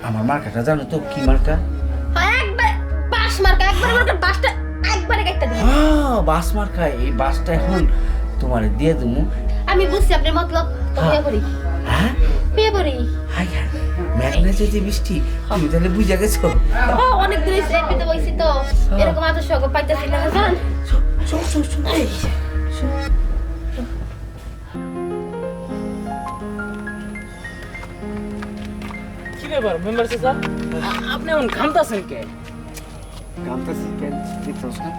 আমার মার্কাটা জানো তো কি মার্কা? একবার বাস মার্কা, একবার বাসটা একবারে কাটতে দিন। হ্যাঁ বাস মার্কা। এই বাসটা এখন তোমারে দিয়ে দেবো। আমি বুঝছি আপনার মতলব। তো বিয়ে করি, হ্যাঁ বিয়ে করি। হাই হাই মেঘনা যদি বৃষ্টি তুমি তাহলে বুঝে গেছো। অনেক দিন এমনিতে বইছি তো এরকম আদর্শ পাইতেছি না জান। চল চল চল কি ব্যাপার মেম্বার চাচা, আপনি এমন ঘামতাছেন কে? গামতাছি কেন দেখছস না?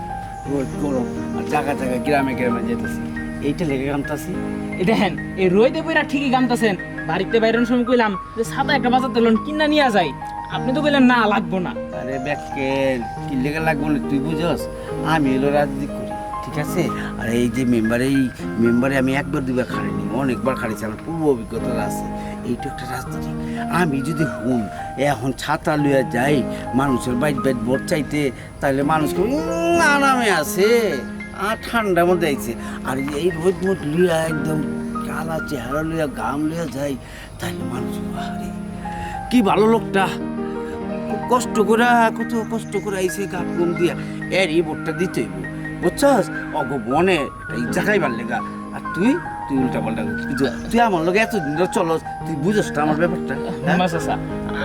রোদ গরম আর জায়গা জায়গা গ্রামে গ্রামে যেতেছি, এইটা লেগে গামতাছি। এই দেখেন এই রোদে বইরা ঠিকই ঘামতাছেন। বাড়িতে বাইরের সময় কইলাম যে ছাতা একটা বাজাতে লোন কিনা নিয়ে যায়, আপনি তো বললেন না লাগবো না। আরে ব্যাকেল কি লেগে লাগবো না তুই বুঝস? আমি এলো রাজনীতি করি, ঠিক আছে? আর এই যে মেম্বারে আমি একবার দুবার খাড়িনি, অনেকবার খাড়িছি, আমার পূর্ব অভিজ্ঞতা আছে। এইটা একটা রাজনীতি। আমি যদি এখন ছাতা লইয়া যাই মানুষের বাইট বাইট ভোট চাইতে, তাহলে মানুষকে আরামে আছে আর ঠান্ডার মধ্যে আইছে। আর এই রোদ মোট লইয়া একদম কালা চেহারা লইয়া গাম লইয়া যাই, তাহলে মানুষ আরে কি ভালো লোকটা, কষ্ট করে কত কষ্ট করে আইসে গাপ গুম দিয়া এর এই ভোটটা দিতেই বুঝছস? অগ বনে এই জায়গায় ভাল লেগা। আর তুই উল্টা পাল্টা তুই আমার লোক এতদিন ধরে চলস, তুই বুঝস না আমার ব্যাপারটা? মেম্বার চাচা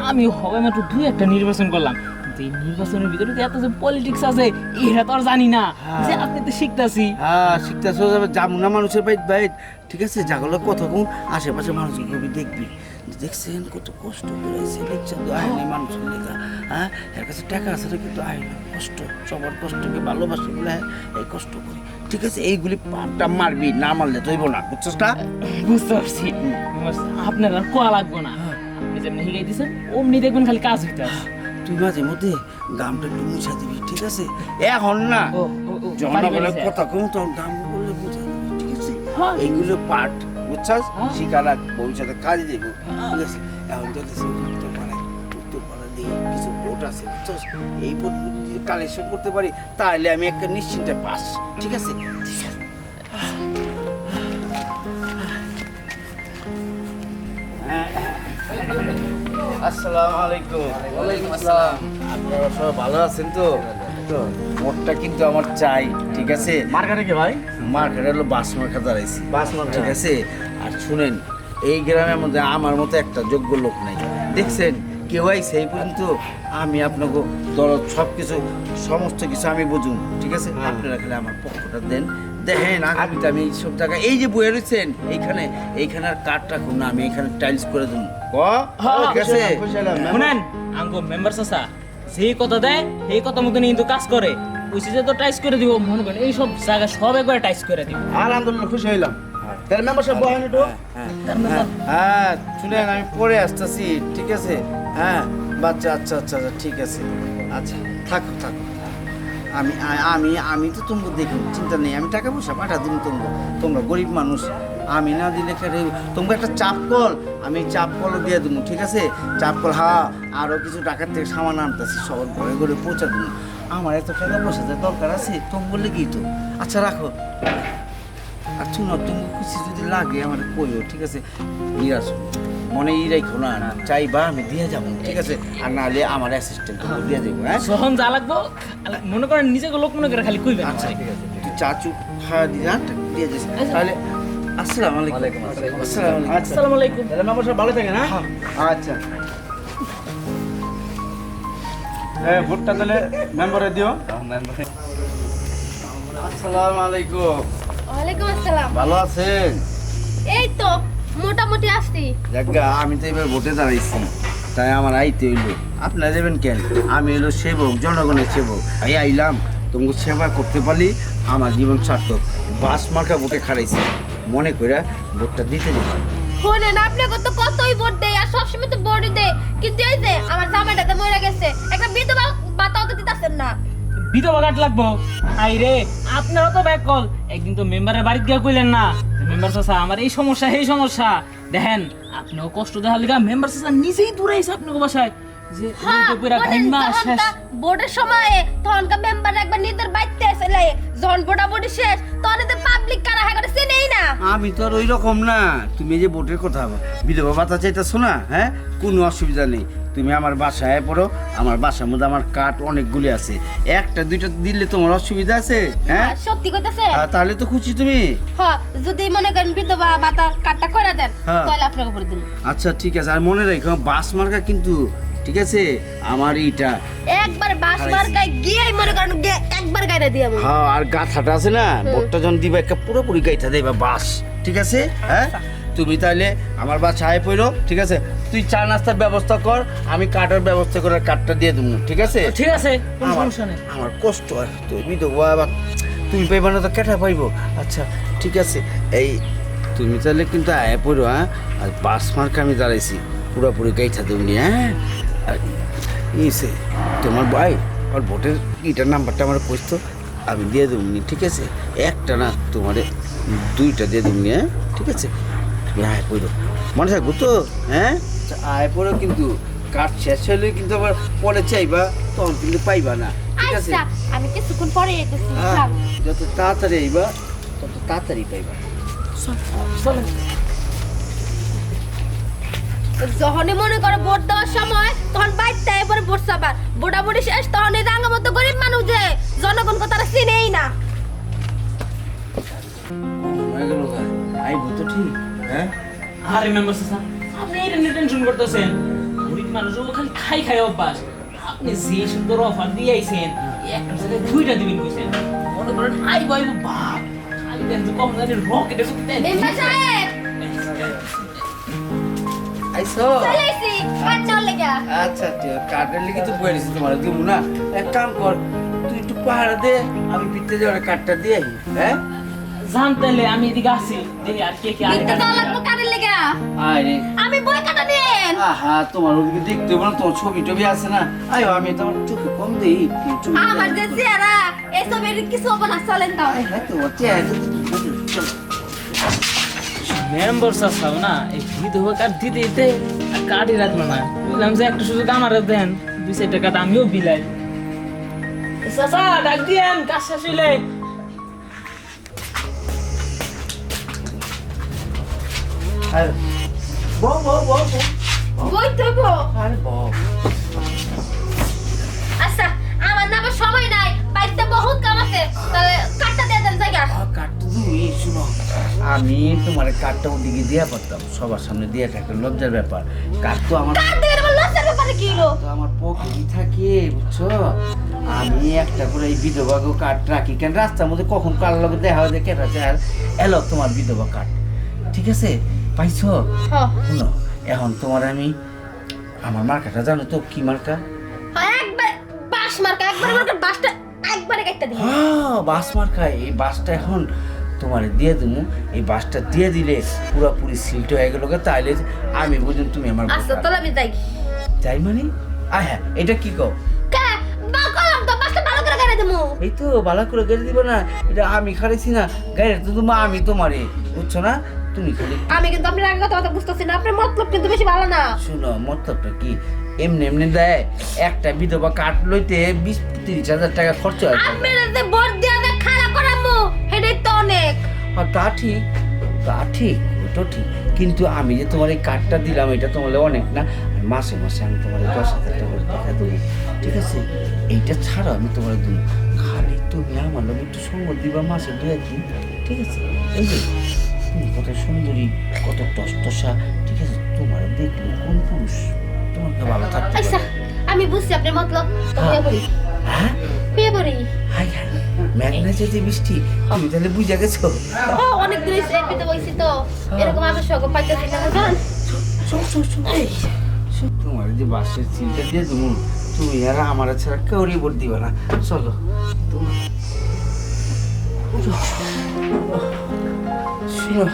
আমি হবে মাত্র দুই একটা নির্বাচন করলাম, কিন্তু এই নির্বাচনের ভিতরে যে এত যে পলিটিক্স আছে এটা তো আর জানি না। যে আপনি তো শিখতাছি। হ্যাঁ শিখতেছ, যাবো না মানুষের বাইট বাইট, ঠিক আছে? যাগুলো কথা কোন আশেপাশে মানুষের কবি দেখবি, দেখছেন কত কষ্ট করেছে ইলেকশন তো আইনি মানুষের লেখা। হ্যাঁ এর কাছে টাকা আছে কিন্তু আইন কষ্ট, সবার কষ্টকে ভালোবাসি বলে এই কষ্ট করি, ঠিক আছে? এইগুলি পাটা মারবি, না মারলে তৈব না, বুঝছস না? বুঝতে পারছি আপনার আর কোয়া লাগবো না, আপনি যেমনি শিখাই দিচ্ছেন অমনি দেখবেন খালি কাজ হইতে আছে। তুই মাঝে মধ্যে গামটা একটু মুছা দিবি, ঠিক আছে? এখন না বাড়ি জনগণের গেছে। কথা কম তখন গাম বললে বুঝা দিবি, ঠিক আছে? হ্যাঁ। এইগুলো পাঠ বুঝছস, হ্যাঁ। শিকারা ভবিষ্যতে কাজে দেব, ঠিক আছে? এখন দেখেছি উত্তরপাড়া দিয়ে কিছু ভোট আছে, বুঝছস? এই ভোট যদি কালেকশন করতে পারি তাহলে আমি একটা নিশ্চিন্তে পাস, ঠিক আছে? আসসালামু আলাইকুম। ওয়ালাইকুম আসসালাম। আপনারা সবাই ভালো আছেন তো? ভোটটা কিন্তু আমার চাই, ঠিক আছে? মার্কেটে কি ভাই? মার্কেট হলো বাস মার্কা দাঁড়াইছি, বাস মার্কা। ঠিক আছে? আর শুনেন এই গ্রামের মধ্যে আমার মতো একটা যোগ্য লোক নাই, দেখছেন? কেউ আইছে এই পর্যন্ত আমি আপনাকে দরদ সব কিছু সমস্ত কিছু আমি বুঝুন, ঠিক আছে? আপনারা খালি আমার পক্ষটা দেন, দেখেন আগামীতে আমি এইসব জায়গায় এই যে বয়ে রয়েছেন এইখানে আর কাঠ রাখুন না, আমি এখানে টাইলস করে দেবো, ঠিক আছে? শুনেন আঙ্গো মেম্বার চাচা যে কথা দেয় সেই কথা মতন কিন্তু কাজ করে। কইছে যে তো টাইস করে দিব, মনে করেন এই সব জায়গা সব একবারে টাইস করে দিব। আলহামদুলিল্লাহ খুশি হইলাম। তাহলে মেম্বারশিপ বহান একটু। হ্যাঁ শুনেন আমি পরে আসতেছি, ঠিক আছে? হ্যাঁ বাচ্চা আচ্ছা আচ্ছা আচ্ছা ঠিক আছে, আচ্ছা থাকো থাকো। আমি আমি আমি তো তোমাকে দেখি, চিন্তা নেই, আমি টাকা পয়সা পাঠা দিন তোমরা গরিব মানুষ, আমি না দিলে তোমাকে একটা চাপ কল, আমি চাপ কলও দিয়ে দেবো, ঠিক আছে? চাপ কল, হ্যাঁ আরও কিছু টাকার থেকে সামান আনতেছি, সবার ঘরে ঘরে পৌঁছা দেবো। আমার এত টাকা পয়সা দরকার আছে তুমি বললে কি তো? আচ্ছা রাখো। আর শুনো তুমি কিছু যদি লাগে আমার কইও, ঠিক আছে? নিরাশ মনে রাখো না, চাইবা আমি দিয়ে যাবো, ঠিক আছে? আর নাহলে আমার অ্যাসিস্ট্যান্ট দিয়ে দেবো, হ্যাঁ? যখন যা লাগবো মনে করেন নিজেকে লোক মনে করে খালি কইবেন। আচ্ছা ঠিক আছে, তুই চাচু খাওয়া দিয়ে দিয়ে যাস তাহলে। আসসালামু আলাইকুম। আসসালামু আলাইকুম। আসসালামু আলাইকুম। তাহলে মেম্বারশিপ ভালো থাকে না? আচ্ছা। ভোটটা তাহলে মেম্বারে দিও। আসসালামু আলাইকুম। ওয়ালাইকুম আসসালাম। ভালো আছেন? এই তো মোটামুটি আসছি। দেখা আমি তো এবার ভোটে দাঁড়াইছি, তাই আমার আইতে হইলো। আপনারা দেবেন কেন? আমি হলো সেবক, জনগণের সেবক। এই আইলাম তোমাকে সেবা করতে পারলি আমার জীবন সার্থক। বাস মার্কা ভোটে খাড়াইছি, মনে করে ভোটটা দিতে দিন। শোনেন আপনি কতই ভোট দেয় আর সবসময় তো ভোটই দেয়, কিন্তু এই যে আমার জামাইটাতে মরে গেছে, একটা বিধবা ভাতাও তো দিতেছেন না। বিধবা কাট লাগবো? আই রে আপনারা তো ব্যাক কল, একদিন তো মেম্বারের বাড়িতে গিয়ে কইলেন না মেম্বার চাচা আমার এই সমস্যা এই সমস্যা। দেখেন আপনিও কষ্ট দেখার লিগা মেম্বার চাচা নিজেই দূরাইছে আপনাকে বাসায়, যে পুরা গাইমা শেষ। ভোটের সময় তখনকার মেম্বার একবার নিজের বাড়িতে এসে যখন ভোটাভুটি শেষ তখন তো পাবলিক কারা হ্যাঁ করে চিনেই না। আমি তো আর ওই রকম না, তুমি যে ভোটের কথা বিধবা ভাতা চাইতেছো না, হ্যাঁ কোনো অসুবিধা নেই, তুমি আমার বাসায় পড়ো, আমার বাসার মধ্যে আমার কাঠ অনেকগুলি আছে, একটা দুইটা দিলে তোমার অসুবিধা আছে? হ্যাঁ সত্যি কইতাছে? তাহলে তো খুশি তুমি। হ্যাঁ, যদি মনে করেন বিধবা ভাতা কাটটা করে দেন হ্যাঁ। তাহলে আপনাকে করে দিন। আচ্ছা ঠিক আছে, আর মনে রাখো বাস মার্কা কিন্তু, ঠিক আছে? আমার এইটা একবার বাস মার্কায় গিয়ে মনে করেন একবার গাইরা দিয়াবো। হ্যাঁ, আর গাথাটা আছে না, ভোটটা যখন দিবা একটা পুরোপুরি গাইটা দেবা বাস, ঠিক আছে? হ্যাঁ, তুমি তাহলে আমার বাসায় পড়ো, ঠিক আছে? তুই চা নাস্তার ব্যবস্থা কর, আমি কাঠের ব্যবস্থা করে কাঠটা দিয়ে দেবো, ঠিক আছে? ঠিক আছে, কোনো আমার- সমস্যা নেই। আমার কষ্ট হয়, তুমি দেবো আবার, তুমি পাইবা না তো কেটা পাইবো? আচ্ছা ঠিক আছে, এই তুমি তাহলে কিন্তু আয় পড়ো, হ্যাঁ? আর বাস মার্কা আমি দাঁড়াইছি, পুরোপুরি গাইটা দেবনি, হ্যাঁ? আর ইসে তোমার ভাই আর ভোটের ইটার নাম্বারটা আমার পৌঁছতো, আমি দিয়ে দেবনি, ঠিক আছে? একটা না, তোমারে দুইটা দিয়ে দেবনি, হ্যাঁ? ঠিক আছে, তুমি আয় পড়ো, মনে থাকবো তো? হ্যাঁ, আচ্ছা, আয় পড়ো, কিন্তু কাঠ শেষ হলে কিন্তু আবার পরে চাইবা, তখন কিন্তু পাইবা না, ঠিক আছে? আচ্ছা, আমি কিছুক্ষণ পরে এসেছি। হ্যাঁ, যত তাড়াতাড়ি আইবা তত তাড়াতাড়ি পাইবা। চলেন। যখনই মনে করো ভোট দেওয়ার সময় তখন বাইরটা এবারে ভোট চাবার, ভোটাভুটি শেষ তখন এই রাঙা মতো গরিব মানুষ যে জনগণকে তারা চিনেই না। হয়ে গেল গা, আইবো তো ঠিক, হ্যাঁ? আরে মেম্বার স্যার, আপনি এটা নিয়ে টেনশন করতেছেন। গরিব মানুষ ও খালি খাই খাই অভ্যাস। আপনি যে সুন্দর অফার দিয়ে আইছেন, একটা জায়গায় দুইটা দিবেন কইছেন। মনে করেন আই ভাই বাপ, আমি দেন তো কম জানি রকেটে দেন। মেম্বার সাহেব আইসো? চলে এসেছি কাজ চল লেগা। আচ্ছা কার্ডের লিখে তো বলে দিছি তোমার দিব না, এক কাম কর, তুই একটু পাহাড় দে, আমি ভিতরে যাওয়ার কার্ডটা দিয়ে আই, হ্যাঁ? জানতেলে আমি এদিকে আসি, দেখি আর কে কে আগে বিদ্যুৎ দেওয়া লাগবে কাজের লেগা। আরে আমি বই কাটা নিয়েন। আহা, তোমার ওদিকে দেখতে হবে না, তোমার ছবি টবি আছে না? আয় আমি তোমার চোখে কম দিই, ছবি আমার যে চেহারা এসবের কিছু হবে না, চলেন তাও। হ্যাঁ, তোমার চেহারা চলো। মেম্বার স্যার না এই বিধবা কার্ড দিতে দিতে আর কার্ডই রাখলো না। বললাম যে একটা সুযোগ আমার দেন, 2-4 টাকা আমিও বিলাই। চাচা ডাক দিয়েন, কাজ শেষ হইলে। আরে বউ বউ বউ বউ। বই তো বো। আরে বউ, আচ্ছা, আমার না আবার সময় নাই, বাইরে বহুত কাম আছে, তাহলে কাটটা দিয়ে দেন জায়গা। কার্ডটা তুমি শুনো, আমি তোমার কার্ডটা ওদিকে দিয়া পারতাম, সবার সামনে দিয়ে থাকে, লজ্জার ব্যাপার। কার্ড তো আমার, কাট দিয়ে আমার লসের ব্যাপারে কি হলো? তো আমার পকেটই থাকে, বুঝছো? আমি একটা করে এই বিধবা কার্ড রাখি, কেন রাস্তার মধ্যে কখন কার লগে দেখা হয়, কেটা চার এলো তোমার বিধবা কার্ড, ঠিক আছে? পাইছো? হ্যাঁ শুনো, এখন তোমার আমি আমার মার্কাটা জানো তো কি মার্কা? হ্যাঁ, একবার বাস মার্কা, একবার মার্কা বাসটা একবারে কাটটা দিই। হ্যাঁ, বাস মার্কা। এই বাসটা এখন তোমার দিয়ে দেবো, এই বাসটা দিয়ে দিলে পুরোপুরি সিলটা হয়ে গেল, তাইলে আমি বুঝুন তুমি আমার আচ্ছা, তাহলে আমি যাই। যাই মানে? হ্যাঁ, এটা কি কও? কে বা কলম তো বাসটা ভালো করে গাড়ি দেবো। এই তো ভালো করে গাড়ি দিব না, এটা আমি খাড়াইছি না, গাড়ি তো তোমার আমি তোমারে, বুঝছো না? তুমি খালি আমি কিন্তু আপনার আগে কথা বুঝতেছি না, আপনার মতলব কিন্তু বেশি ভালো না। শুনো, মতলবটা কি? এমনি এমনি দেয়, একটা বিধবা কাঠ লইতে 20-30 হাজার টাকা খরচ হয়। আপনি যে ভোট দিয়ে যে খারাপ করামু সেটাই তো অনেক। আর তা ঠিক, ওটা ঠিক, কিন্তু আমি যে তোমার এই কার্ডটা দিলাম, এটা তোমার অনেক না? আর মাসে মাসে আমি তোমার 10,000 টাকা করে টাকা দেবো, ঠিক আছে? এইটা ছাড়া আমি তোমার দেবো, খালি তুমি আমার লোক একটু সঙ্গ দিবা মাসে 2-1 দিন, ঠিক আছে? এই যে তুমি কত সুন্দরী, কত টসটসা, ঠিক আছে? তোমার দেখলে কোন পুরুষ তোমাকে ভালো থাকতে আচ্ছা, পারে? আমি বুঝছি আপনার মতলব, তো বিয়ে করি। হ্যাঁ, বিয়ে করি। হাই হাই, মেঘনা যেতে বৃষ্টি, তুমি তাহলে বুঝে গেছো? ও অনেক দিন এমনিতে বইছি তো, এরকম আমার সঙ্গে পাইতেছি না, জান। তোমার যে বাসের চিন্তা দিয়ে দেবো, তুমি আর আমার ছাড়া কেউরই ভোট দিবে না। চলো তোমার শুনো,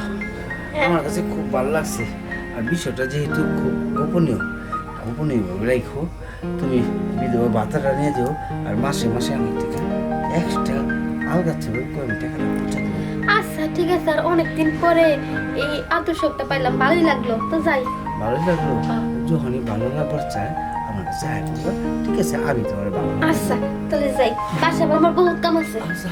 আমার কাছে খুব ভালো লাগছে, আর বিষয়টা যেহেতু খুব গোপনীয় রাখো, তুমি বিধবা ভাতাটা নিয়ে যাও, আর মাসে মাসে আমার থেকে এক্সট্রা আলগা থেকে কয়েক টাকাটা পৌঁছে দেবো। আচ্ছা ঠিক আছে, আর অনেকদিন পরে এই আদর্শটা পাইলাম, ভালোই লাগলো, তো যাই। ভালো লাগলো? যখনই ভালো লাগবার চায় আমার কাছে আয় করবে, ঠিক আছে? আমি তোমার ভালো লাগবে। আচ্ছা তাহলে যাই, বাসা আমার বহুত কাম আছে। আচ্ছা,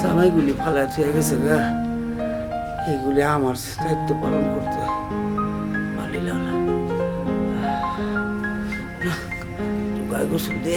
সামাইগুলি ফালা হয়ে গেছে গা, এগুলি আমার দায়িত্ব পালন করতে হয়। গোসল দে